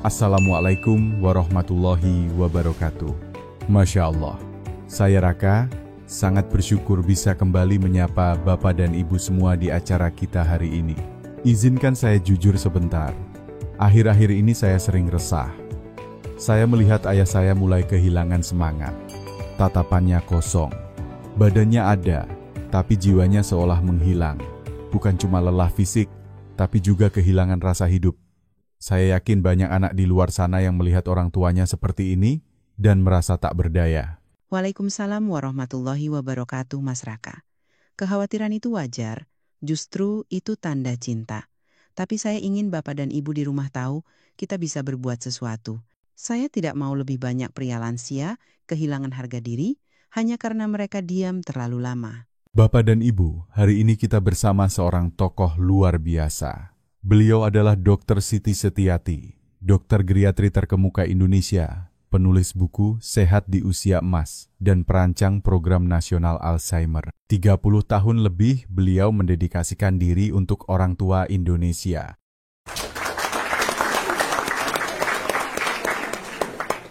Assalamualaikum warahmatullahi wabarakatuh. Masya Allah, saya Raka, sangat bersyukur bisa kembali menyapa Bapak dan Ibu semua di acara kita hari ini. Izinkan saya jujur sebentar. Akhir-akhir ini saya sering resah. Saya melihat ayah saya mulai kehilangan semangat. Tatapannya kosong. Badannya ada, tapi jiwanya seolah menghilang. Bukan cuma lelah fisik, tapi juga kehilangan rasa hidup. Saya yakin banyak anak di luar sana yang melihat orang tuanya seperti ini dan merasa tak berdaya. Waalaikumsalam warahmatullahi wabarakatuh, Mas Raka. Kekhawatiran itu wajar, justru itu tanda cinta. Tapi saya ingin Bapak dan Ibu di rumah tahu kita bisa berbuat sesuatu. Saya tidak mau lebih banyak pria lansia kehilangan harga diri hanya karena mereka diam terlalu lama. Bapak dan Ibu, hari ini kita bersama seorang tokoh luar biasa. Beliau adalah Dr. Siti Setiati, dokter geriatri terkemuka Indonesia, penulis buku Sehat di Usia Emas, dan perancang program nasional Alzheimer. 30 tahun lebih beliau mendedikasikan diri untuk orang tua Indonesia.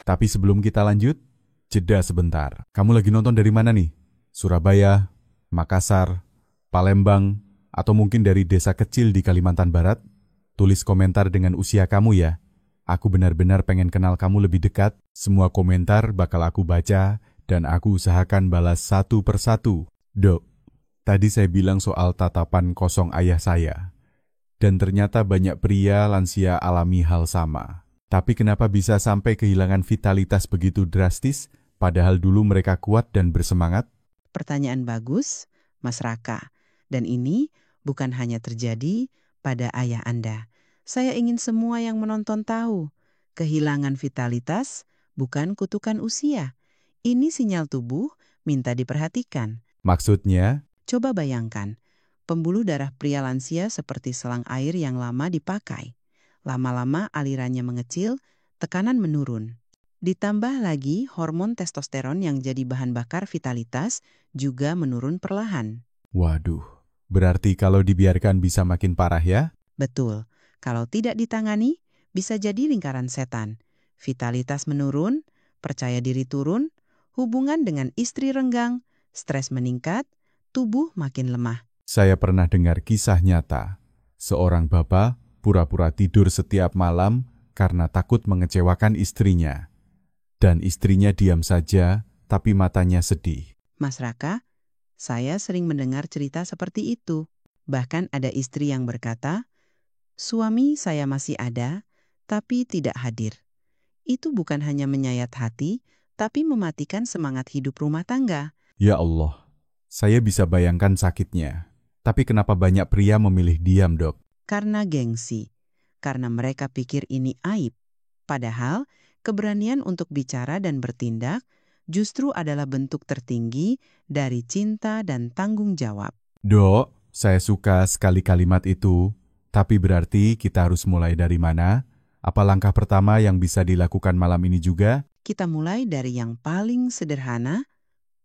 Tapi sebelum kita lanjut, jeda sebentar. Kamu lagi nonton dari mana nih? Surabaya, Makassar, Palembang, atau mungkin dari desa kecil di Kalimantan Barat? Tulis komentar dengan usia kamu ya. Aku benar-benar pengen kenal kamu lebih dekat. Semua komentar bakal aku baca dan aku usahakan balas satu persatu. Dok, tadi saya bilang soal tatapan kosong ayah saya. Dan ternyata banyak pria lansia alami hal sama. Tapi kenapa bisa sampai kehilangan vitalitas begitu drastis, padahal dulu mereka kuat dan bersemangat? Pertanyaan bagus, Mas Raka. Dan ini bukan hanya terjadi pada ayah Anda. Saya ingin semua yang menonton tahu, kehilangan vitalitas bukan kutukan usia. Ini sinyal tubuh minta diperhatikan. Maksudnya? Coba bayangkan, pembuluh darah pria lansia seperti selang air yang lama dipakai. Lama-lama alirannya mengecil, tekanan menurun. Ditambah lagi hormon testosteron yang jadi bahan bakar vitalitas juga menurun perlahan. Waduh, berarti kalau dibiarkan bisa makin parah ya? Betul, kalau tidak ditangani bisa jadi lingkaran setan. Vitalitas menurun, percaya diri turun, hubungan dengan istri renggang, stres meningkat, tubuh makin lemah. Saya pernah dengar kisah nyata. Seorang bapak pura-pura tidur setiap malam karena takut mengecewakan istrinya. Dan istrinya diam saja, tapi matanya sedih. Mas Raka, saya sering mendengar cerita seperti itu. Bahkan ada istri yang berkata, "Suami saya masih ada, tapi tidak hadir." Itu bukan hanya menyayat hati, tapi mematikan semangat hidup rumah tangga. Ya Allah, saya bisa bayangkan sakitnya. Tapi kenapa banyak pria memilih diam, Dok? Karena gengsi, karena mereka pikir ini aib. Padahal, keberanian untuk bicara dan bertindak justru adalah bentuk tertinggi dari cinta dan tanggung jawab. Dok, saya suka sekali kalimat itu. Tapi berarti kita harus mulai dari mana? Apa langkah pertama yang bisa dilakukan malam ini juga? Kita mulai dari yang paling sederhana,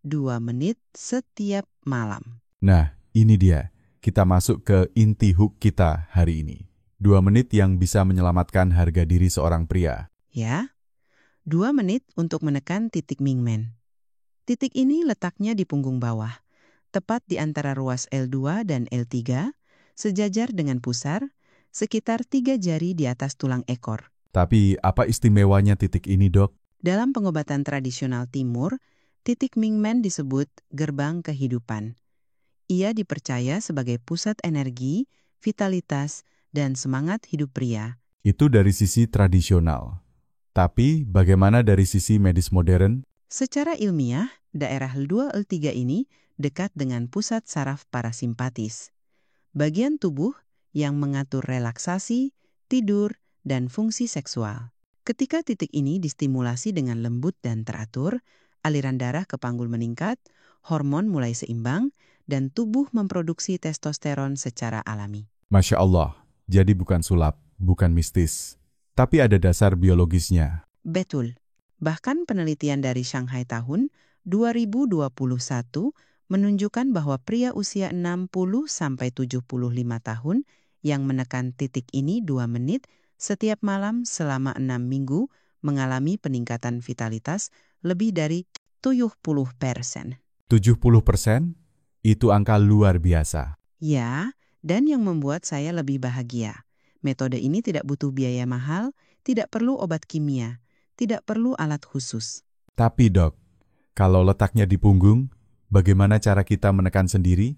2 menit setiap malam. Nah, ini dia. Kita masuk ke inti hook kita hari ini. 2 menit yang bisa menyelamatkan harga diri seorang pria. Ya, 2 menit untuk menekan titik Mingmen. Titik ini letaknya di punggung bawah, tepat di antara ruas L2 dan L3, sejajar dengan pusar, sekitar 3 jari di atas tulang ekor. Tapi apa istimewanya titik ini, Dok? Dalam pengobatan tradisional timur, titik Mingmen disebut gerbang kehidupan. Ia dipercaya sebagai pusat energi, vitalitas, dan semangat hidup pria. Itu dari sisi tradisional. Tapi bagaimana dari sisi medis modern? Secara ilmiah, daerah L2 L3 ini dekat dengan pusat saraf parasimpatis. Bagian tubuh yang mengatur relaksasi, tidur, dan fungsi seksual. Ketika titik ini distimulasi dengan lembut dan teratur, aliran darah ke panggul meningkat, hormon mulai seimbang, dan tubuh memproduksi testosteron secara alami. Masya Allah, jadi bukan sulap, bukan mistis. Tapi ada dasar biologisnya. Betul. Bahkan penelitian dari Shanghai tahun 2021 menunjukkan bahwa pria usia 60-75 tahun yang menekan titik ini 2 menit setiap malam selama 6 minggu mengalami peningkatan vitalitas lebih dari 70%. 70%? Itu angka luar biasa. Ya, dan yang membuat saya lebih bahagia. Metode ini tidak butuh biaya mahal, tidak perlu obat kimia, tidak perlu alat khusus. Tapi dok, kalau letaknya di punggung, bagaimana cara kita menekan sendiri?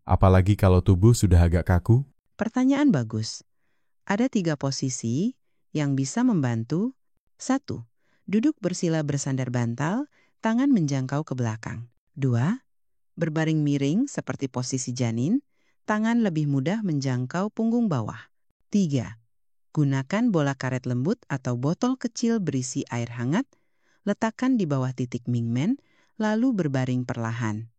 Apalagi kalau tubuh sudah agak kaku? Pertanyaan bagus. Ada 3 posisi yang bisa membantu. 1. Duduk bersila bersandar bantal, tangan menjangkau ke belakang. 2. Berbaring miring seperti posisi janin, tangan lebih mudah menjangkau punggung bawah. 3. Gunakan bola karet lembut atau botol kecil berisi air hangat, letakkan di bawah titik Mingmen, lalu berbaring perlahan.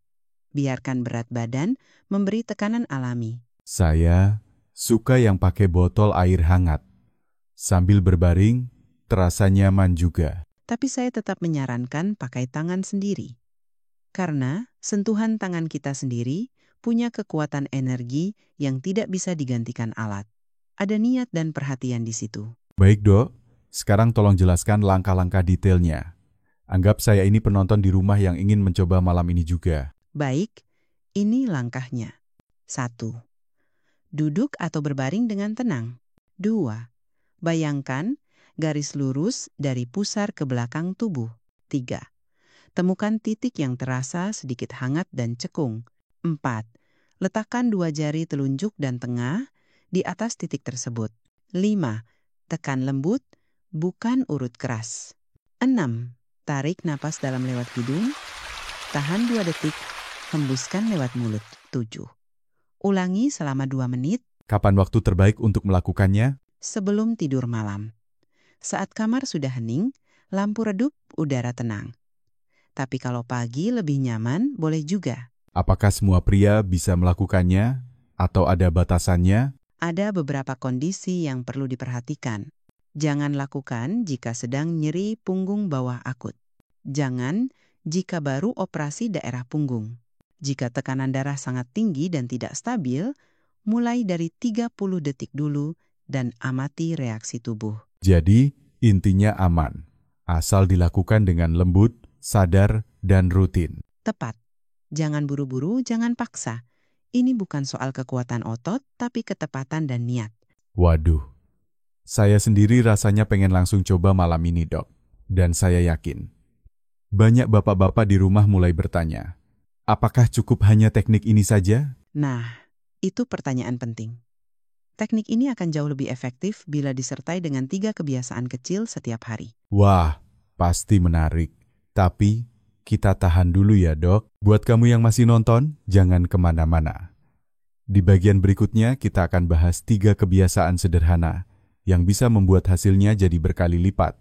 Biarkan berat badan memberi tekanan alami. Saya suka yang pakai botol air hangat. Sambil berbaring, terasa nyaman juga. Tapi saya tetap menyarankan pakai tangan sendiri. Karena sentuhan tangan kita sendiri punya kekuatan energi yang tidak bisa digantikan alat. Ada niat dan perhatian di situ. Baik dok, sekarang tolong jelaskan langkah-langkah detailnya. Anggap saya ini penonton di rumah yang ingin mencoba malam ini juga. Baik, ini langkahnya. 1. Duduk atau berbaring dengan tenang. 2. Bayangkan garis lurus dari pusar ke belakang tubuh. 3. Temukan titik yang terasa sedikit hangat dan cekung. 4. Letakkan 2 jari telunjuk dan tengah di atas titik tersebut. 5. Tekan lembut, bukan urut keras. 6. Tarik napas dalam lewat hidung, tahan 2 detik, hembuskan lewat mulut. 7. Ulangi selama 2 menit. Kapan waktu terbaik untuk melakukannya? Sebelum tidur malam. Saat kamar sudah hening, lampu redup, udara tenang. Tapi kalau pagi lebih nyaman, boleh juga. Apakah semua pria bisa melakukannya? Atau ada batasannya? Ada beberapa kondisi yang perlu diperhatikan. Jangan lakukan jika sedang nyeri punggung bawah akut. Jangan jika baru operasi daerah punggung. Jika tekanan darah sangat tinggi dan tidak stabil, mulai dari 30 detik dulu dan amati reaksi tubuh. Jadi, intinya aman. Asal dilakukan dengan lembut, sadar, dan rutin. Tepat. Jangan buru-buru, jangan paksa. Ini bukan soal kekuatan otot, tapi ketepatan dan niat. Waduh, saya sendiri rasanya pengen langsung coba malam ini, dok. Dan saya yakin, banyak bapak-bapak di rumah mulai bertanya, apakah cukup hanya teknik ini saja? Nah, itu pertanyaan penting. Teknik ini akan jauh lebih efektif bila disertai dengan 3 kebiasaan kecil setiap hari. Wah, pasti menarik. Tapi, kita tahan dulu ya, dok. Buat kamu yang masih nonton, jangan kemana-mana. Di bagian berikutnya, kita akan bahas 3 kebiasaan sederhana yang bisa membuat hasilnya jadi berkali lipat.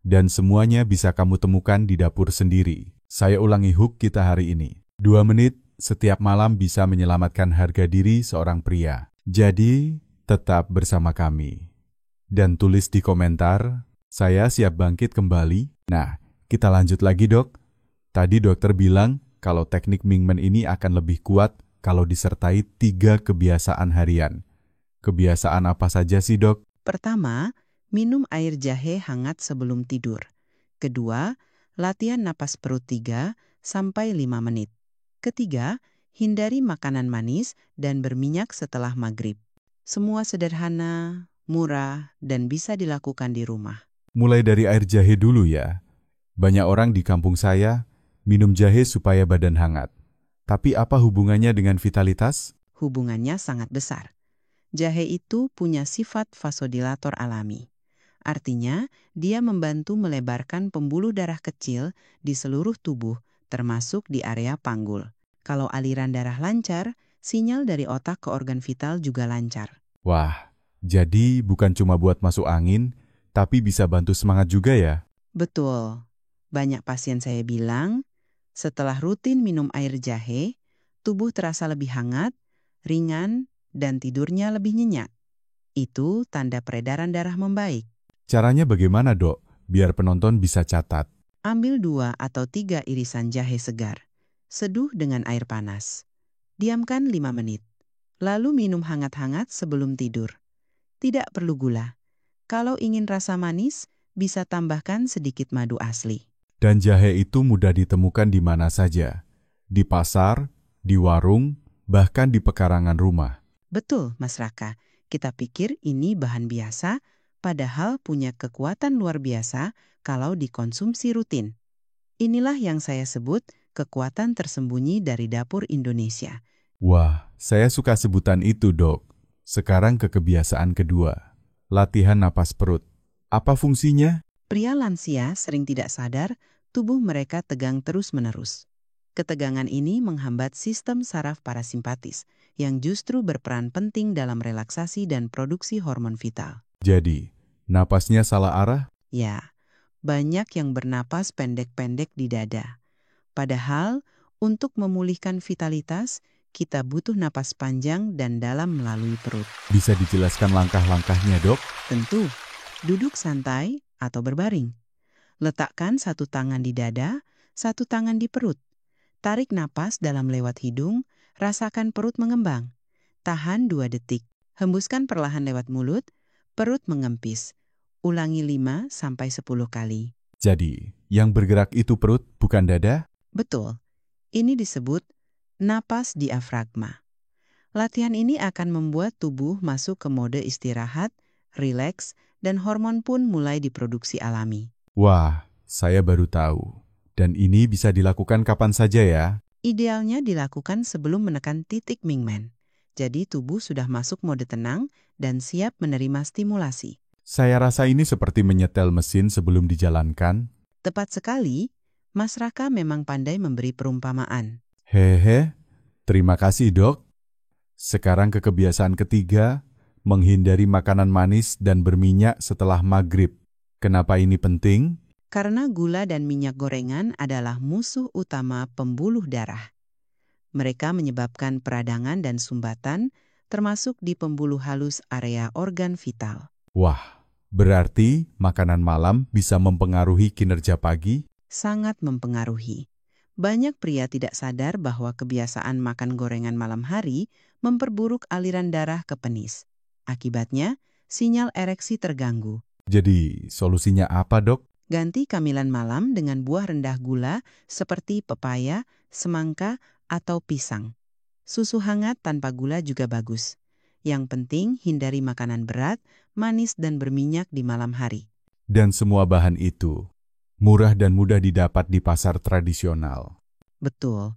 Dan semuanya bisa kamu temukan di dapur sendiri. Saya ulangi hook kita hari ini. 2 menit setiap malam bisa menyelamatkan harga diri seorang pria. Jadi, tetap bersama kami. Dan tulis di komentar, saya siap bangkit kembali. Nah, kita lanjut lagi, dok. Tadi dokter bilang kalau teknik Mingmen ini akan lebih kuat kalau disertai 3 kebiasaan harian. Kebiasaan apa saja sih, dok? Pertama, minum air jahe hangat sebelum tidur. Kedua, latihan napas perut 3-5 menit. Ketiga, hindari makanan manis dan berminyak setelah maghrib. Semua sederhana, murah, dan bisa dilakukan di rumah. Mulai dari air jahe dulu ya. Banyak orang di kampung saya minum jahe supaya badan hangat. Tapi apa hubungannya dengan vitalitas? Hubungannya sangat besar. Jahe itu punya sifat vasodilator alami. Artinya, dia membantu melebarkan pembuluh darah kecil di seluruh tubuh, termasuk di area panggul. Kalau aliran darah lancar, sinyal dari otak ke organ vital juga lancar. Wah, jadi bukan cuma buat masuk angin, tapi bisa bantu semangat juga ya? Betul. Banyak pasien saya bilang, setelah rutin minum air jahe, tubuh terasa lebih hangat, ringan, dan tidurnya lebih nyenyak. Itu tanda peredaran darah membaik. Caranya bagaimana, dok? Biar penonton bisa catat. Ambil 2 atau 3 irisan jahe segar. Seduh dengan air panas. Diamkan 5 menit. Lalu minum hangat-hangat sebelum tidur. Tidak perlu gula. Kalau ingin rasa manis, bisa tambahkan sedikit madu asli. Dan jahe itu mudah ditemukan di mana saja. Di pasar, di warung, bahkan di pekarangan rumah. Betul, Mas Raka. Kita pikir ini bahan biasa, padahal punya kekuatan luar biasa kalau dikonsumsi rutin. Inilah yang saya sebut kekuatan tersembunyi dari dapur Indonesia. Wah, saya suka sebutan itu, Dok. Sekarang ke kebiasaan kedua. Latihan napas perut. Apa fungsinya? Pria lansia sering tidak sadar tubuh mereka tegang terus-menerus. Ketegangan ini menghambat sistem saraf parasimpatis yang justru berperan penting dalam relaksasi dan produksi hormon vital. Jadi, napasnya salah arah? Ya, banyak yang bernapas pendek-pendek di dada. Padahal, untuk memulihkan vitalitas, kita butuh napas panjang dan dalam melalui perut. Bisa dijelaskan langkah-langkahnya, Dok? Tentu, duduk santai atau berbaring. Letakkan satu tangan di dada, satu tangan di perut. Tarik napas dalam lewat hidung, rasakan perut mengembang. Tahan 2 detik. Hembuskan perlahan lewat mulut, perut mengempis. Ulangi 5-10 kali. Jadi, yang bergerak itu perut, bukan dada? Betul. Ini disebut napas diafragma. Latihan ini akan membuat tubuh masuk ke mode istirahat, rileks, dan hormon pun mulai diproduksi alami. Wah, saya baru tahu. Dan ini bisa dilakukan kapan saja ya? Idealnya dilakukan sebelum menekan titik Mingmen. Jadi tubuh sudah masuk mode tenang dan siap menerima stimulasi. Saya rasa ini seperti menyetel mesin sebelum dijalankan. Tepat sekali, Mas Raka memang pandai memberi perumpamaan. Hehe, terima kasih, Dok. Sekarang ke kebiasaan ketiga, menghindari makanan manis dan berminyak setelah maghrib. Kenapa ini penting? Karena gula dan minyak gorengan adalah musuh utama pembuluh darah. Mereka menyebabkan peradangan dan sumbatan, termasuk di pembuluh halus area organ vital. Wah, berarti makanan malam bisa mempengaruhi kinerja pagi? Sangat mempengaruhi. Banyak pria tidak sadar bahwa kebiasaan makan gorengan malam hari memperburuk aliran darah ke penis. Akibatnya, sinyal ereksi terganggu. Jadi, solusinya apa, Dok? Ganti camilan malam dengan buah rendah gula seperti pepaya, semangka, atau pisang. Susu hangat tanpa gula juga bagus. Yang penting hindari makanan berat, manis, dan berminyak di malam hari. Dan semua bahan itu murah dan mudah didapat di pasar tradisional. Betul.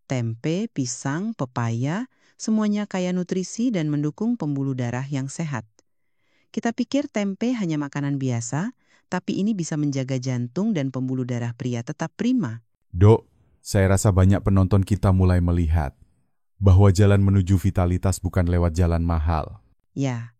Tempe, pisang, pepaya, semuanya kaya nutrisi dan mendukung pembuluh darah yang sehat. Kita pikir tempe hanya makanan biasa, tapi ini bisa menjaga jantung dan pembuluh darah pria tetap prima. Dok, saya rasa banyak penonton kita mulai melihat bahwa jalan menuju vitalitas bukan lewat jalan mahal. Ya,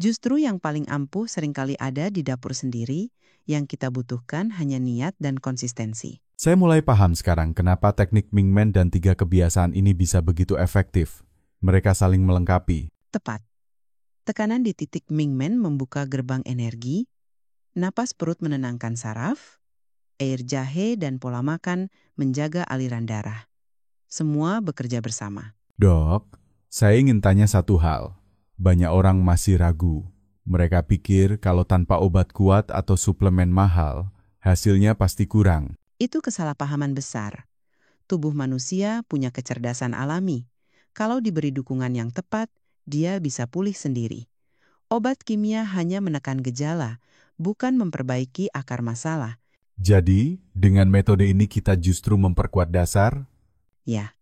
justru yang paling ampuh seringkali ada di dapur sendiri, yang kita butuhkan hanya niat dan konsistensi. Saya mulai paham sekarang kenapa teknik Mingmen dan 3 kebiasaan ini bisa begitu efektif. Mereka saling melengkapi. Tepat. Tekanan di titik Mingmen membuka gerbang energi, napas perut menenangkan saraf, air jahe dan pola makan menjaga aliran darah. Semua bekerja bersama. Dok, saya ingin tanya satu hal. Banyak orang masih ragu. Mereka pikir kalau tanpa obat kuat atau suplemen mahal, hasilnya pasti kurang. Itu kesalahpahaman besar. Tubuh manusia punya kecerdasan alami. Kalau diberi dukungan yang tepat, dia bisa pulih sendiri. Obat kimia hanya menekan gejala, bukan memperbaiki akar masalah. Jadi, dengan metode ini kita justru memperkuat dasar? Ya,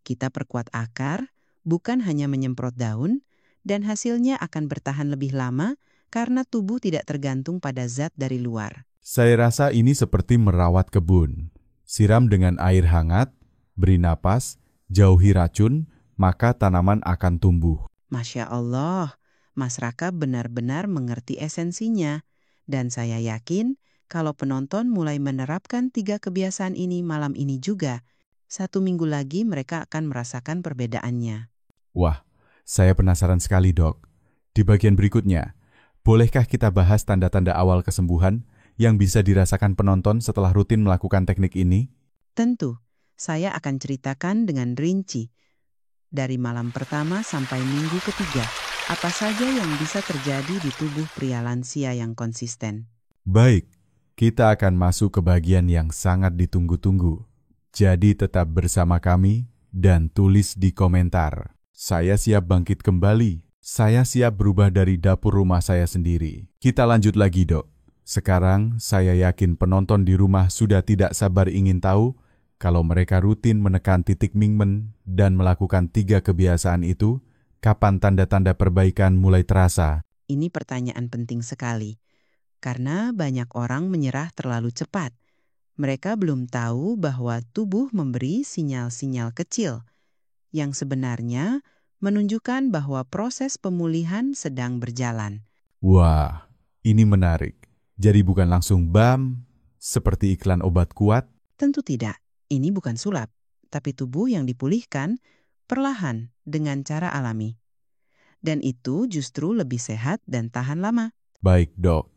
kita perkuat akar, bukan hanya menyemprot daun, dan hasilnya akan bertahan lebih lama karena tubuh tidak tergantung pada zat dari luar. Saya rasa ini seperti merawat kebun. Siram dengan air hangat, beri napas, jauhi racun, maka tanaman akan tumbuh. Masya Allah, Mas Raka benar-benar mengerti esensinya. Dan saya yakin kalau penonton mulai menerapkan 3 kebiasaan ini malam ini juga, 1 minggu lagi mereka akan merasakan perbedaannya. Wah, saya penasaran sekali, Dok. Di bagian berikutnya, bolehkah kita bahas tanda-tanda awal kesembuhan yang bisa dirasakan penonton setelah rutin melakukan teknik ini? Tentu, saya akan ceritakan dengan rinci, dari malam pertama sampai minggu ketiga. Apa saja yang bisa terjadi di tubuh pria lansia yang konsisten? Baik, kita akan masuk ke bagian yang sangat ditunggu-tunggu. Jadi tetap bersama kami dan tulis di komentar. Saya siap bangkit kembali. Saya siap berubah dari dapur rumah saya sendiri. Kita lanjut lagi, Dok. Sekarang saya yakin penonton di rumah sudah tidak sabar ingin tahu kalau mereka rutin menekan titik Mingmen dan melakukan 3 kebiasaan itu, kapan tanda-tanda perbaikan mulai terasa? Ini pertanyaan penting sekali, karena banyak orang menyerah terlalu cepat. Mereka belum tahu bahwa tubuh memberi sinyal-sinyal kecil yang sebenarnya menunjukkan bahwa proses pemulihan sedang berjalan. Wah, ini menarik. Jadi bukan langsung bam, seperti iklan obat kuat? Tentu tidak, ini bukan sulap, tapi tubuh yang dipulihkan perlahan dengan cara alami. Dan itu justru lebih sehat dan tahan lama. Baik, Dok.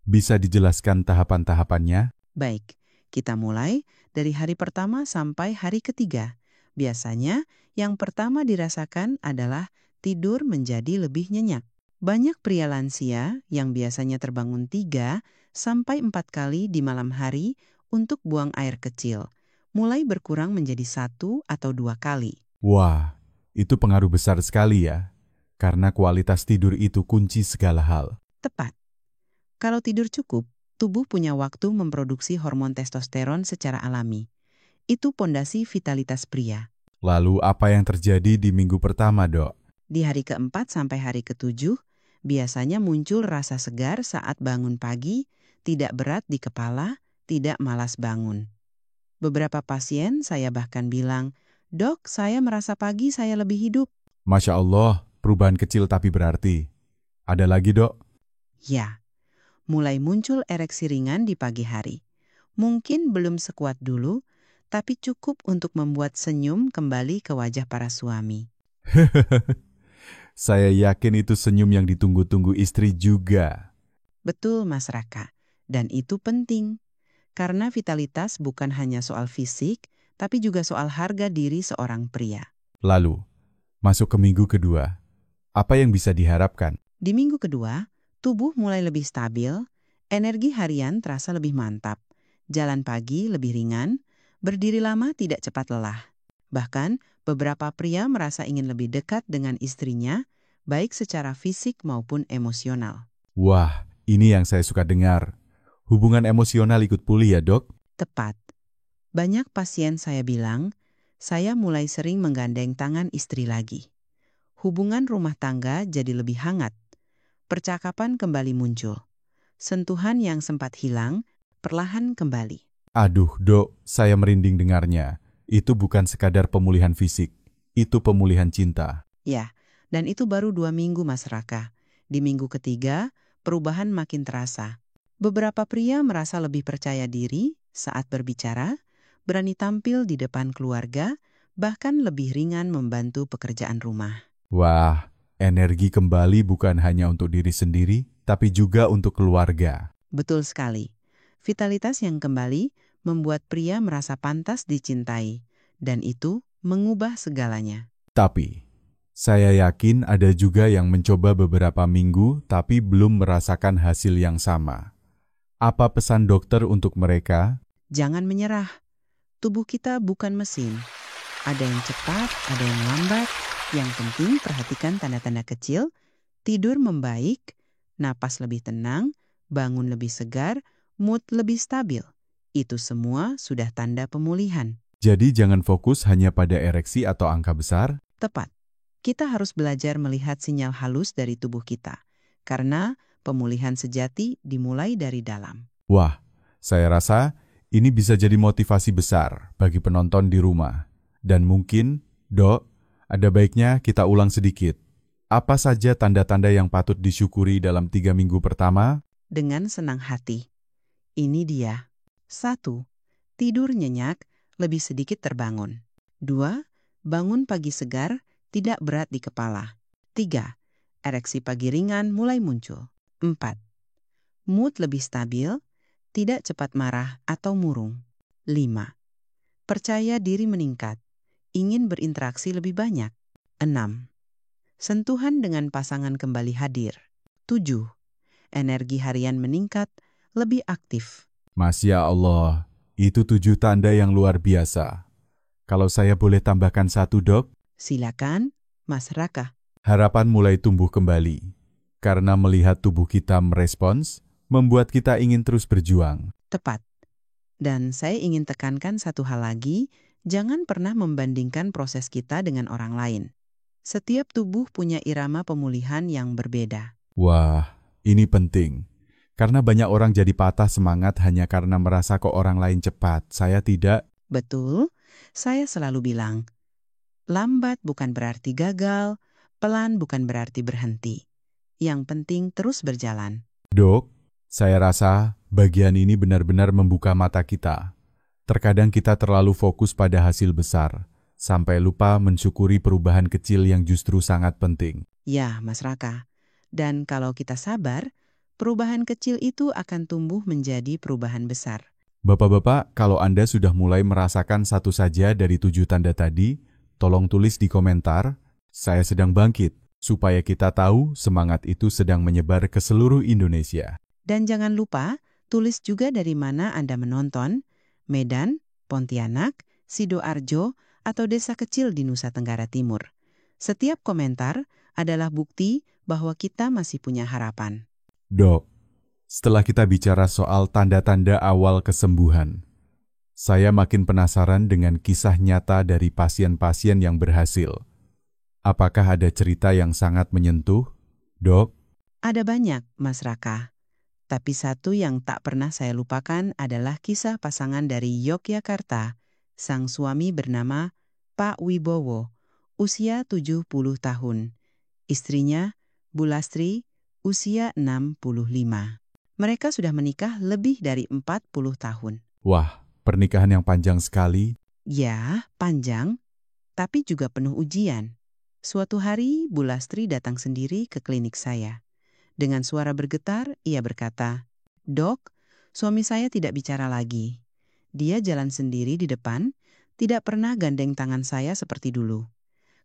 Bisa dijelaskan tahapan-tahapannya? Baik, kita mulai dari hari pertama sampai hari ketiga. Biasanya, yang pertama dirasakan adalah tidur menjadi lebih nyenyak. Banyak pria lansia yang biasanya terbangun 3 sampai 4 kali di malam hari untuk buang air kecil, mulai berkurang menjadi 1 atau 2 kali. Wah, itu pengaruh besar sekali ya. Karena kualitas tidur itu kunci segala hal. Tepat. Kalau tidur cukup, tubuh punya waktu memproduksi hormon testosteron secara alami. Itu pondasi vitalitas pria. Lalu apa yang terjadi di minggu pertama, Dok? Di hari keempat sampai hari ketujuh, biasanya muncul rasa segar saat bangun pagi, tidak berat di kepala, tidak malas bangun. Beberapa pasien saya bahkan bilang, "Dok, saya merasa pagi saya lebih hidup." Masya Allah, perubahan kecil tapi berarti. Ada lagi, Dok? Ya, mulai muncul ereksi ringan di pagi hari. Mungkin belum sekuat dulu, tapi cukup untuk membuat senyum kembali ke wajah para suami. Saya yakin itu senyum yang ditunggu-tunggu istri juga. Betul, Mas Raka. Dan itu penting. Karena vitalitas bukan hanya soal fisik, tapi juga soal harga diri seorang pria. Lalu, masuk ke minggu kedua. Apa yang bisa diharapkan? Di minggu kedua, tubuh mulai lebih stabil, energi harian terasa lebih mantap, jalan pagi lebih ringan, berdiri lama tidak cepat lelah. Bahkan, beberapa pria merasa ingin lebih dekat dengan istrinya, baik secara fisik maupun emosional. Wah, ini yang saya suka dengar. Hubungan emosional ikut pulih ya, Dok? Tepat. Banyak pasien saya bilang, saya mulai sering menggandeng tangan istri lagi. Hubungan rumah tangga jadi lebih hangat. Percakapan kembali muncul. Sentuhan yang sempat hilang, perlahan kembali. Aduh, Dok, saya merinding dengarnya. Itu bukan sekadar pemulihan fisik. Itu pemulihan cinta. Ya, dan itu baru 2 minggu, Mas Raka. Di minggu ketiga, perubahan makin terasa. Beberapa pria merasa lebih percaya diri saat berbicara, berani tampil di depan keluarga, bahkan lebih ringan membantu pekerjaan rumah. Wah, energi kembali bukan hanya untuk diri sendiri, tapi juga untuk keluarga. Betul sekali. Vitalitas yang kembali membuat pria merasa pantas dicintai, dan itu mengubah segalanya. Tapi, saya yakin ada juga yang mencoba beberapa minggu tapi belum merasakan hasil yang sama. Apa pesan dokter untuk mereka? Jangan menyerah. Tubuh kita bukan mesin. Ada yang cepat, ada yang lambat. Yang penting perhatikan tanda-tanda kecil, tidur membaik, napas lebih tenang, bangun lebih segar, mood lebih stabil. Itu semua sudah tanda pemulihan. Jadi jangan fokus hanya pada ereksi atau angka besar. Tepat. Kita harus belajar melihat sinyal halus dari tubuh kita. Karena pemulihan sejati dimulai dari dalam. Wah, saya rasa ini bisa jadi motivasi besar bagi penonton di rumah. Dan mungkin, Dok, ada baiknya kita ulang sedikit. Apa saja tanda-tanda yang patut disyukuri dalam 3 minggu pertama? Dengan senang hati. Ini dia. 1. Tidur nyenyak, lebih sedikit terbangun. 2. Bangun pagi segar, tidak berat di kepala. 3. Ereksi pagi ringan mulai muncul. 4. Mood lebih stabil, tidak cepat marah atau murung. 5. Percaya diri meningkat, ingin berinteraksi lebih banyak. 6. Sentuhan dengan pasangan kembali hadir. 7. Energi harian meningkat, lebih aktif. Masya Allah, itu 7 tanda yang luar biasa. Kalau saya boleh tambahkan satu, Dok, Silakan, Mas Raka. harapan mulai tumbuh kembali. Karena melihat tubuh kita merespons, membuat kita ingin terus berjuang. Tepat. Dan saya ingin tekankan satu hal lagi, jangan pernah membandingkan proses kita dengan orang lain. Setiap tubuh punya irama pemulihan yang berbeda. Wah, ini penting. Karena banyak orang jadi patah semangat hanya karena merasa kok orang lain cepat. Saya tidak. Betul, saya selalu bilang, lambat bukan berarti gagal, pelan bukan berarti berhenti. Yang penting terus berjalan. Dok, saya rasa bagian ini benar-benar membuka mata kita. Terkadang kita terlalu fokus pada hasil besar, sampai lupa mensyukuri perubahan kecil yang justru sangat penting. Ya, Mas Raka. Dan kalau kita sabar, perubahan kecil itu akan tumbuh menjadi perubahan besar. Bapak-bapak, kalau Anda sudah mulai merasakan satu saja dari 7 tanda tadi, tolong tulis di komentar, saya sedang bangkit, supaya kita tahu semangat itu sedang menyebar ke seluruh Indonesia. Dan jangan lupa, tulis juga dari mana Anda menonton, Medan, Pontianak, Sidoarjo, atau desa kecil di Nusa Tenggara Timur. Setiap komentar adalah bukti bahwa kita masih punya harapan. Dok, setelah kita bicara soal tanda-tanda awal kesembuhan, saya makin penasaran dengan kisah nyata dari pasien-pasien yang berhasil. Apakah ada cerita yang sangat menyentuh, Dok? Ada banyak, Mas Raka. Tapi satu yang tak pernah saya lupakan adalah kisah pasangan dari Yogyakarta. Sang suami bernama Pak Wibowo, usia 70 tahun. Istrinya, Bu Lastri, usia 65. Mereka sudah menikah lebih dari 40 tahun. Wah, pernikahan yang panjang sekali. Ya, panjang, tapi juga penuh ujian. Suatu hari, Bu Lastri datang sendiri ke klinik saya. Dengan suara bergetar, ia berkata, "Dok, suami saya tidak bicara lagi. Dia jalan sendiri di depan, tidak pernah gandeng tangan saya seperti dulu.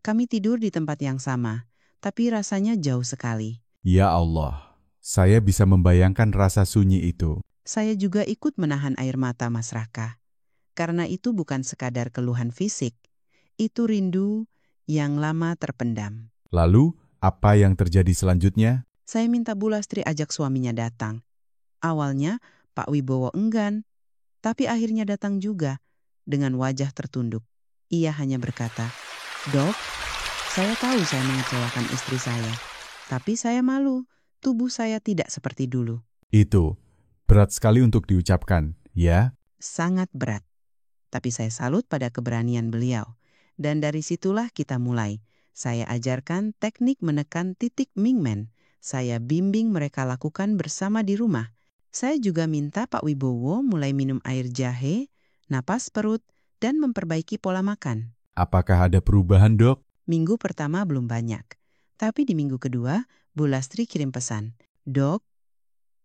Kami tidur di tempat yang sama, tapi rasanya jauh sekali." Ya Allah, saya bisa membayangkan rasa sunyi itu. Saya juga ikut menahan air mata, Mas Raka. Karena itu bukan sekadar keluhan fisik, itu rindu yang lama terpendam. Lalu, apa yang terjadi selanjutnya? Saya minta Bu Lastri ajak suaminya datang. Awalnya Pak Wibowo enggan, tapi akhirnya datang juga dengan wajah tertunduk. Ia hanya berkata, "Dok, saya tahu saya mengecewakan istri saya, tapi saya malu, tubuh saya tidak seperti dulu." Itu berat sekali untuk diucapkan, ya? Sangat berat. Tapi saya salut pada keberanian beliau. Dan dari situlah kita mulai. Saya ajarkan teknik menekan titik Mingmen. Saya bimbing mereka lakukan bersama di rumah. Saya juga minta Pak Wibowo mulai minum air jahe, napas perut, dan memperbaiki pola makan. Apakah ada perubahan, Dok? Minggu pertama belum banyak. Tapi di minggu kedua, Bu Lastri kirim pesan. "Dok,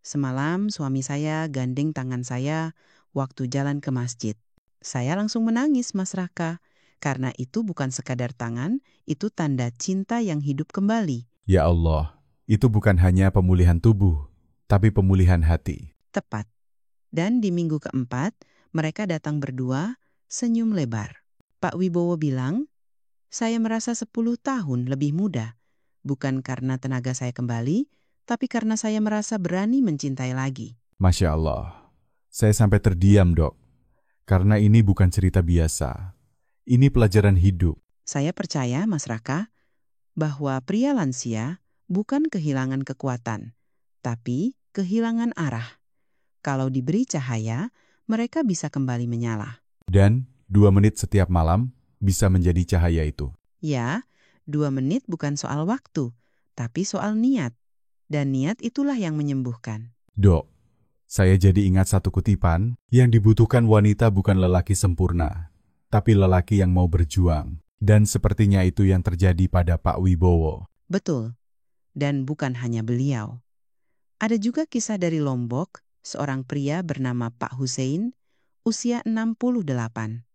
semalam suami saya gandeng tangan saya waktu jalan ke masjid." Saya langsung menangis, Mas Raka. Karena itu bukan sekadar tangan, itu tanda cinta yang hidup kembali. Ya Allah, itu bukan hanya pemulihan tubuh, tapi pemulihan hati. Tepat. Dan di minggu keempat, mereka datang berdua, senyum lebar. Pak Wibowo bilang, "Saya merasa 10 tahun lebih muda. Bukan karena tenaga saya kembali, tapi karena saya merasa berani mencintai lagi." Masya Allah, saya sampai terdiam, Dok. Karena ini bukan cerita biasa. Ini pelajaran hidup. Saya percaya, Mas Raka, bahwa pria lansia bukan kehilangan kekuatan, tapi kehilangan arah. Kalau diberi cahaya, mereka bisa kembali menyala. Dan 2 menit setiap malam bisa menjadi cahaya itu. Ya, 2 menit bukan soal waktu, tapi soal niat. Dan niat itulah yang menyembuhkan. Dok, saya jadi ingat satu kutipan, yang dibutuhkan wanita bukan lelaki sempurna, tapi lelaki yang mau berjuang. Dan sepertinya itu yang terjadi pada Pak Wibowo. Betul. Dan bukan hanya beliau. Ada juga kisah dari Lombok, seorang pria bernama Pak Hussein, usia 68.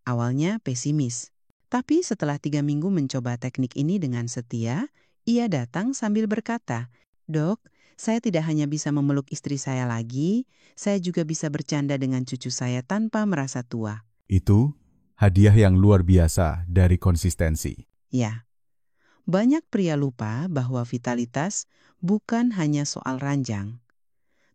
Awalnya pesimis. Tapi setelah 3 minggu mencoba teknik ini dengan setia, Ia datang sambil berkata, "Dok, saya tidak hanya bisa memeluk istri saya lagi, saya juga bisa bercanda dengan cucu saya tanpa merasa tua." Itu hadiah yang luar biasa dari konsistensi. Ya, banyak pria lupa bahwa vitalitas bukan hanya soal ranjang,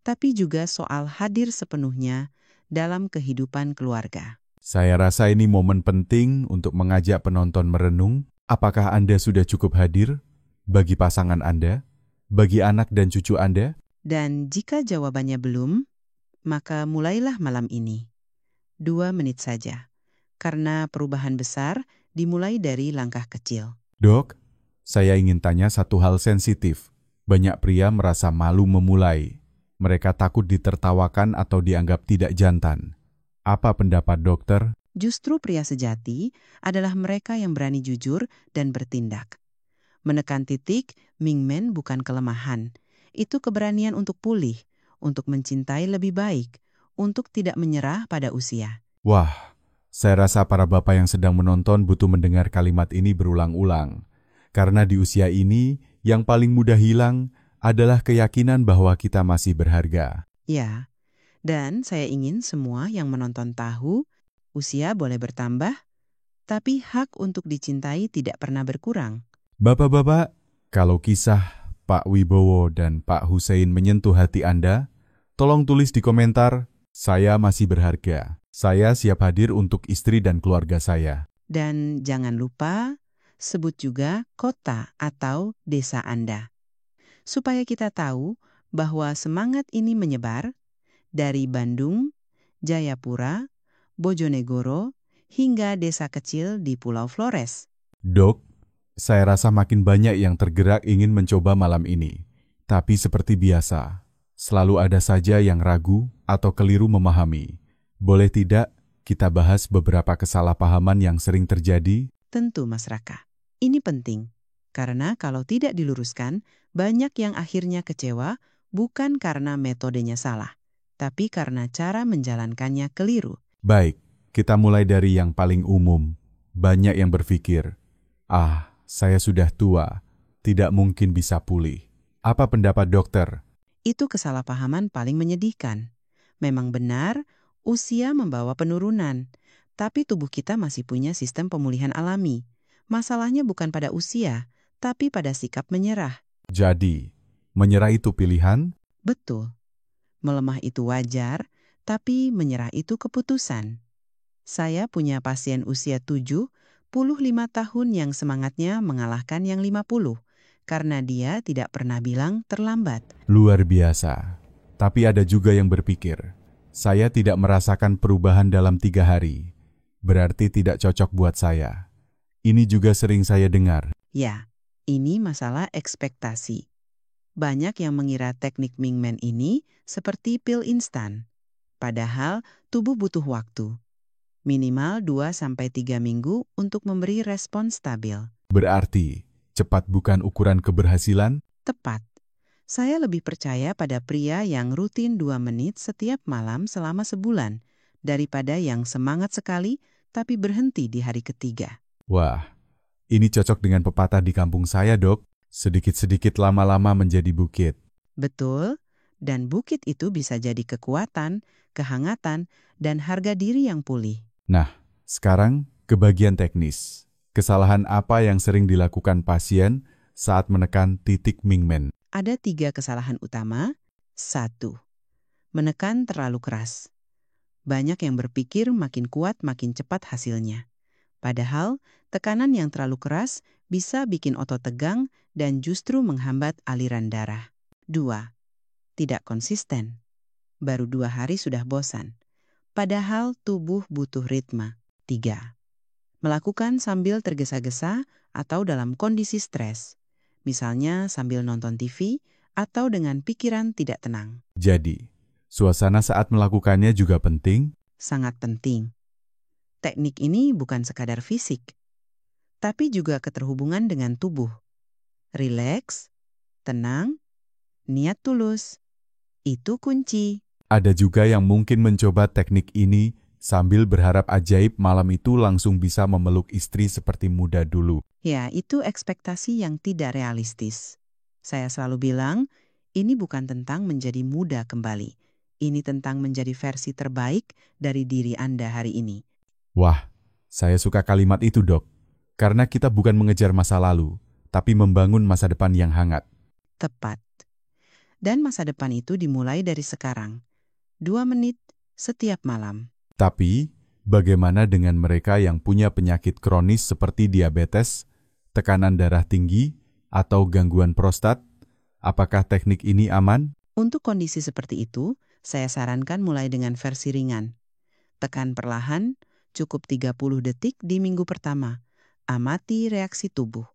tapi juga soal hadir sepenuhnya dalam kehidupan keluarga. Saya rasa ini momen penting untuk mengajak penonton merenung, apakah Anda sudah cukup hadir bagi pasangan Anda, bagi anak dan cucu Anda? Dan jika jawabannya belum, maka mulailah malam ini. 2 menit saja. Karena perubahan besar dimulai dari langkah kecil. Dok, saya ingin tanya satu hal sensitif. Banyak pria merasa malu memulai. Mereka takut ditertawakan atau dianggap tidak jantan. Apa pendapat dokter? Justru pria sejati adalah mereka yang berani jujur dan bertindak. Menekan titik, Mingmen bukan kelemahan. Itu keberanian untuk pulih, untuk mencintai lebih baik, untuk tidak menyerah pada usia. Wah, saya rasa para bapak yang sedang menonton butuh mendengar kalimat ini berulang-ulang. Karena di usia ini, yang paling mudah hilang adalah keyakinan bahwa kita masih berharga. Ya, dan saya ingin semua yang menonton tahu, usia boleh bertambah, tapi hak untuk dicintai tidak pernah berkurang. Bapak-bapak, kalau kisah Pak Wibowo dan Pak Hussein menyentuh hati Anda, tolong tulis di komentar, saya masih berharga. Saya siap hadir untuk istri dan keluarga saya. Dan jangan lupa, sebut juga kota atau desa Anda. Supaya kita tahu bahwa semangat ini menyebar dari Bandung, Jayapura, Bojonegoro, hingga desa kecil di Pulau Flores. Dok, saya rasa makin banyak yang tergerak ingin mencoba malam ini. Tapi seperti biasa, selalu ada saja yang ragu atau keliru memahami. Boleh tidak kita bahas beberapa kesalahpahaman yang sering terjadi? Tentu, Mas Raka. Ini penting, karena kalau tidak diluruskan, banyak yang akhirnya kecewa bukan karena metodenya salah, tapi karena cara menjalankannya keliru. Baik, kita mulai dari yang paling umum. Banyak yang berpikir, saya sudah tua, tidak mungkin bisa pulih. Apa pendapat dokter? Itu kesalahpahaman paling menyedihkan. Memang benar, usia membawa penurunan, tapi tubuh kita masih punya sistem pemulihan alami. Masalahnya bukan pada usia, tapi pada sikap menyerah. Jadi, menyerah itu pilihan? Betul, melemah itu wajar, tapi menyerah itu keputusan. Saya punya pasien usia 75 tahun yang semangatnya mengalahkan yang 50, karena dia tidak pernah bilang terlambat. Luar biasa. Tapi ada juga yang berpikir, saya tidak merasakan perubahan dalam 3 hari. Berarti tidak cocok buat saya. Ini juga sering saya dengar. Ya, ini masalah ekspektasi. Banyak yang mengira teknik Mingmen ini seperti pil instan. Padahal tubuh butuh waktu. Minimal 2-3 minggu untuk memberi respon stabil. Berarti, cepat bukan ukuran keberhasilan? Tepat. Saya lebih percaya pada pria yang rutin 2 menit setiap malam selama sebulan, daripada yang semangat sekali tapi berhenti di hari ketiga. Wah, ini cocok dengan pepatah di kampung saya, Dok. Sedikit-sedikit lama-lama menjadi bukit. Betul, dan bukit itu bisa jadi kekuatan, kehangatan, dan harga diri yang pulih. Nah, sekarang ke bagian teknis. Kesalahan apa yang sering dilakukan pasien saat menekan titik Mingmen? Ada 3 kesalahan utama. 1. Menekan terlalu keras. Banyak yang berpikir makin kuat makin cepat hasilnya. Padahal, tekanan yang terlalu keras bisa bikin otot tegang dan justru menghambat aliran darah. 2. Tidak konsisten. Baru 2 hari sudah bosan. Padahal tubuh butuh ritme. 3. Melakukan sambil tergesa-gesa atau dalam kondisi stres. Misalnya sambil nonton TV atau dengan pikiran tidak tenang. Jadi, suasana saat melakukannya juga penting? Sangat penting. Teknik ini bukan sekadar fisik, tapi juga keterhubungan dengan tubuh. Rileks, tenang, niat tulus. Itu kunci. Ada juga yang mungkin mencoba teknik ini sambil berharap ajaib malam itu langsung bisa memeluk istri seperti muda dulu. Ya, itu ekspektasi yang tidak realistis. Saya selalu bilang, ini bukan tentang menjadi muda kembali. Ini tentang menjadi versi terbaik dari diri Anda hari ini. Wah, saya suka kalimat itu, Dok. Karena kita bukan mengejar masa lalu, tapi membangun masa depan yang hangat. Tepat. Dan masa depan itu dimulai dari sekarang. 2 menit setiap malam. Tapi, bagaimana dengan mereka yang punya penyakit kronis seperti diabetes, tekanan darah tinggi, atau gangguan prostat? Apakah teknik ini aman? Untuk kondisi seperti itu, saya sarankan mulai dengan versi ringan. Tekan perlahan, cukup 30 detik di minggu pertama. Amati reaksi tubuh.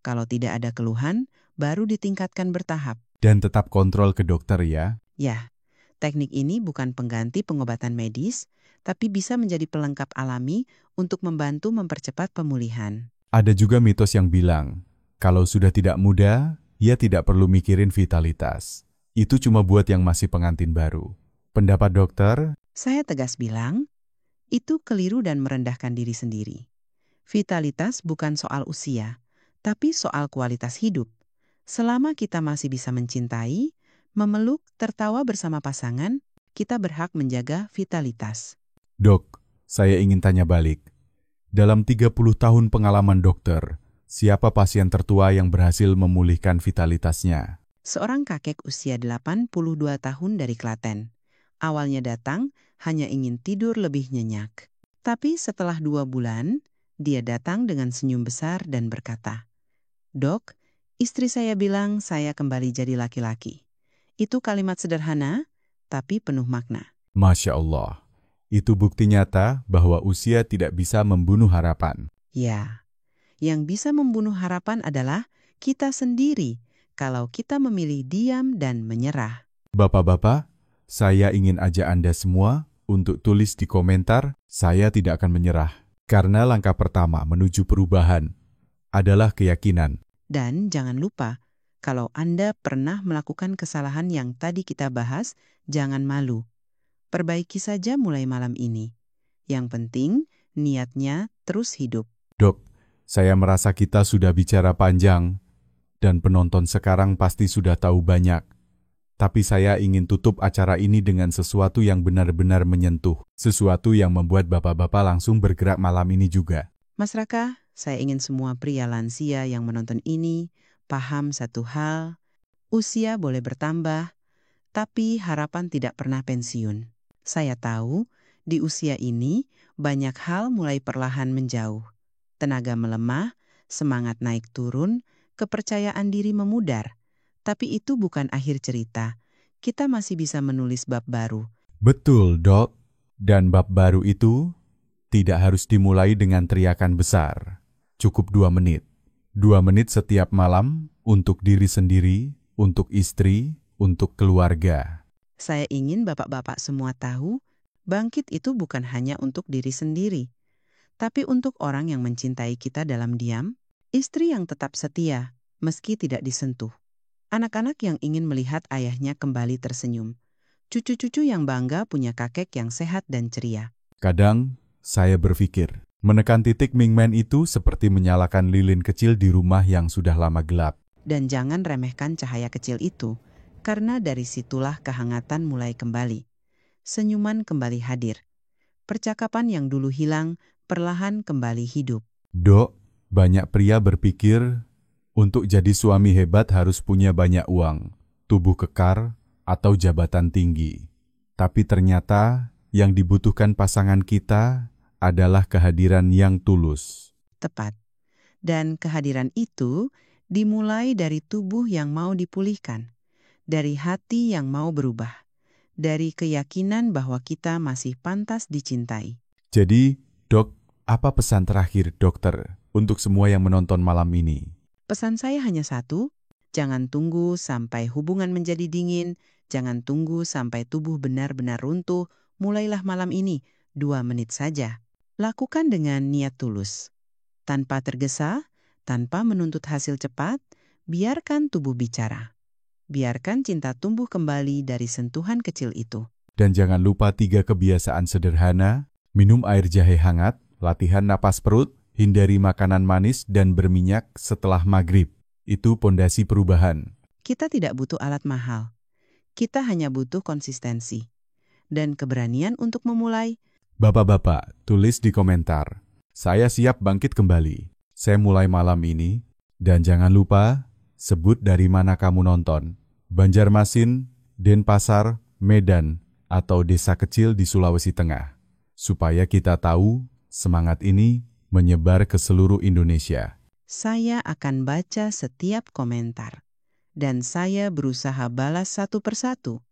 Kalau tidak ada keluhan, baru ditingkatkan bertahap. Dan tetap kontrol ke dokter ya. Ya, teknik ini bukan pengganti pengobatan medis, tapi bisa menjadi pelengkap alami untuk membantu mempercepat pemulihan. Ada juga mitos yang bilang, kalau sudah tidak muda, ya tidak perlu mikirin vitalitas. Itu cuma buat yang masih pengantin baru. Pendapat dokter? Saya tegas bilang, itu keliru dan merendahkan diri sendiri. Vitalitas bukan soal usia, tapi soal kualitas hidup. Selama kita masih bisa mencintai, memeluk, tertawa bersama pasangan, kita berhak menjaga vitalitas. Dok, saya ingin tanya balik. Dalam 30 tahun pengalaman dokter, siapa pasien tertua yang berhasil memulihkan vitalitasnya? Seorang kakek usia 82 tahun dari Klaten. Awalnya datang hanya ingin tidur lebih nyenyak. Tapi setelah 2 bulan, dia datang dengan senyum besar dan berkata, "Dok, istri saya bilang saya kembali jadi laki-laki." Itu kalimat sederhana, tapi penuh makna. Masya Allah, itu bukti nyata bahwa usia tidak bisa membunuh harapan. Ya, yang bisa membunuh harapan adalah kita sendiri kalau kita memilih diam dan menyerah. Bapak-bapak, saya ingin ajak Anda semua untuk tulis di komentar, saya tidak akan menyerah. Karena langkah pertama menuju perubahan adalah keyakinan. Dan jangan lupa, kalau Anda pernah melakukan kesalahan yang tadi kita bahas, jangan malu. Perbaiki saja mulai malam ini. Yang penting, niatnya terus hidup. Dok, saya merasa kita sudah bicara panjang, dan penonton sekarang pasti sudah tahu banyak. Tapi saya ingin tutup acara ini dengan sesuatu yang benar-benar menyentuh. Sesuatu yang membuat bapak-bapak langsung bergerak malam ini juga. Mas Raka, saya ingin semua pria lansia yang menonton ini paham satu hal, usia boleh bertambah, tapi harapan tidak pernah pensiun. Saya tahu, di usia ini banyak hal mulai perlahan menjauh. Tenaga melemah, semangat naik turun, kepercayaan diri memudar. Tapi itu bukan akhir cerita. Kita masih bisa menulis bab baru. Betul, Dok. Dan bab baru itu tidak harus dimulai dengan teriakan besar. Cukup 2 menit. 2 menit setiap malam untuk diri sendiri, untuk istri, untuk keluarga. Saya ingin bapak-bapak semua tahu, bangkit itu bukan hanya untuk diri sendiri, tapi untuk orang yang mencintai kita dalam diam, istri yang tetap setia, meski tidak disentuh. Anak-anak yang ingin melihat ayahnya kembali tersenyum. Cucu-cucu yang bangga punya kakek yang sehat dan ceria. Kadang, saya berpikir, menekan titik Mingmen itu seperti menyalakan lilin kecil di rumah yang sudah lama gelap. Dan jangan remehkan cahaya kecil itu, karena dari situlah kehangatan mulai kembali. Senyuman kembali hadir. Percakapan yang dulu hilang, perlahan kembali hidup. Dok, banyak pria berpikir, untuk jadi suami hebat harus punya banyak uang, tubuh kekar, atau jabatan tinggi. Tapi ternyata yang dibutuhkan pasangan kita adalah kehadiran yang tulus. Tepat. Dan kehadiran itu dimulai dari tubuh yang mau dipulihkan, dari hati yang mau berubah, dari keyakinan bahwa kita masih pantas dicintai. Jadi, Dok, apa pesan terakhir dokter untuk semua yang menonton malam ini? Pesan saya hanya satu, jangan tunggu sampai hubungan menjadi dingin, jangan tunggu sampai tubuh benar-benar runtuh, mulailah malam ini, 2 menit saja. Lakukan dengan niat tulus. Tanpa tergesa, tanpa menuntut hasil cepat, biarkan tubuh bicara. Biarkan cinta tumbuh kembali dari sentuhan kecil itu. Dan jangan lupa 3 kebiasaan sederhana, Minum air jahe hangat, latihan napas perut, hindari makanan manis dan berminyak setelah maghrib. Itu pondasi perubahan. Kita tidak butuh alat mahal. Kita hanya butuh konsistensi dan keberanian untuk memulai. Bapak-bapak, tulis di komentar. Saya siap bangkit kembali. Saya mulai malam ini. Dan jangan lupa, sebut dari mana kamu nonton. Banjarmasin, Denpasar, Medan, atau desa kecil di Sulawesi Tengah. Supaya kita tahu, semangat ini menyebar ke seluruh Indonesia. Saya akan baca setiap komentar. Dan saya berusaha balas satu persatu.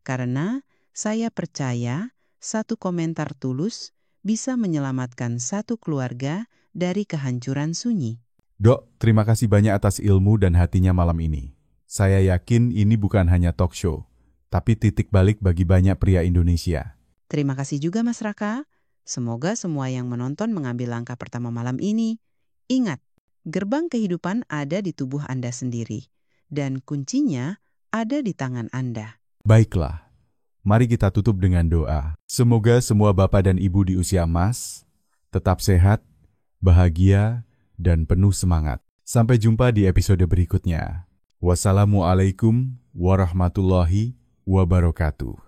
Karena saya percaya satu komentar tulus bisa menyelamatkan satu keluarga dari kehancuran sunyi. Dok, terima kasih banyak atas ilmu dan hatinya malam ini. Saya yakin ini bukan hanya talk show, tapi titik balik bagi banyak pria Indonesia. Terima kasih juga Mas Raka. Semoga semua yang menonton mengambil langkah pertama malam ini. Ingat, gerbang kehidupan ada di tubuh Anda sendiri. Dan kuncinya ada di tangan Anda. Baiklah, mari kita tutup dengan doa. Semoga semua bapak dan ibu di usia emas tetap sehat, bahagia, dan penuh semangat. Sampai jumpa di episode berikutnya. Wassalamualaikum warahmatullahi wabarakatuh.